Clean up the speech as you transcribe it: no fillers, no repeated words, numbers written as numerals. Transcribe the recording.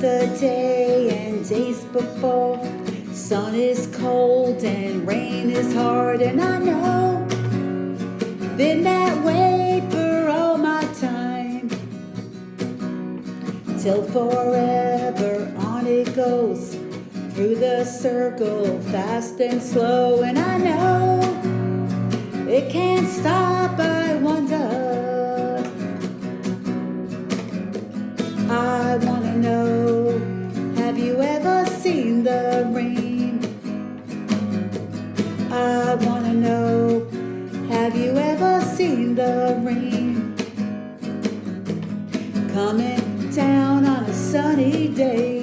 yesterday and days before. Sun is cold and rain is hard, and I know been that way for all my time. Till forever on it goes, through the circle, fast and slow, and I know it can't stop, I wonder. I wanna know, have you ever seen the rain? I wanna know, have you ever seen the rain? Coming down on a sunny day.